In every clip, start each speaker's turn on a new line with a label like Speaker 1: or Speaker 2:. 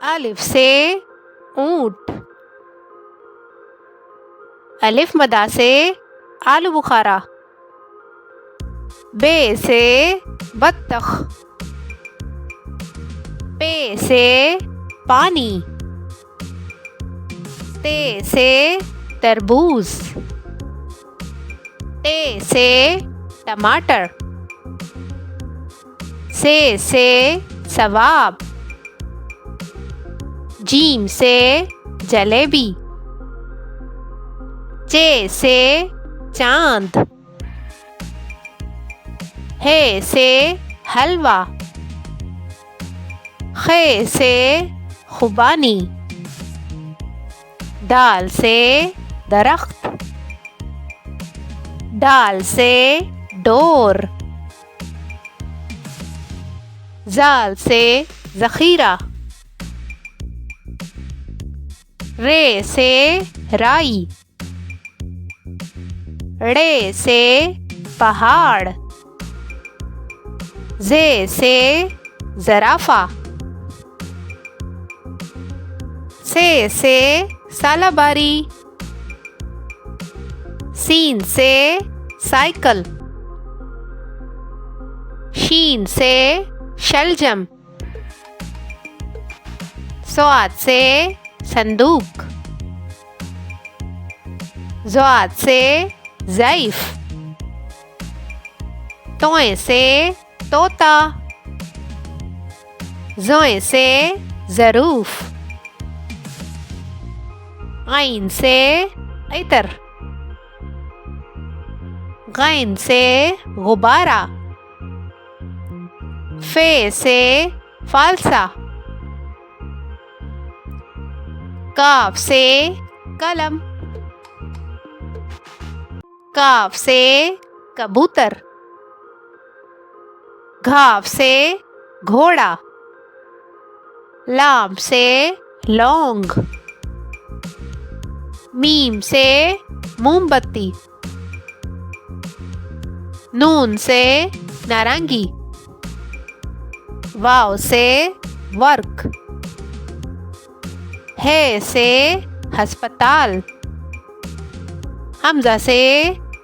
Speaker 1: अलिफ से ऊंट। अलिफ मदा से आलू बुखारा। बे से बत्तख। पे से पानी। ते से तरबूज। टे से टमाटर। से सवाब। जीम से जलेबी। चे से चांद। हे से हलवा। खे से खुबानी। दाल से दरख्त। डाल से डोर। जाल से जखीरा। रे से राई। ड़े से पहाड़। जे से जराफा। से सालाबारी। सीन से साइकिल। शीन से शलजम। स्वाद से संदूक। ज़्वाद से ज़ैफ। तोए से तोता। ज़ोए से ज़रूफ। आइन से इतर। गैन से गुब्बारा। फे से फालसा। काफ से कलम। काफ से कबूतर। घाफ से घोड़ा। लाम से लौंग। मीम से मोमबत्ती। नून से नारंगी। वाव से वर्क। है से अस्पताल। हमजा से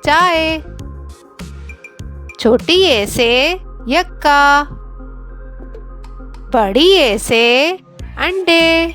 Speaker 1: चाय। छोटी ए से यक्का। बड़ी ए से अंडे।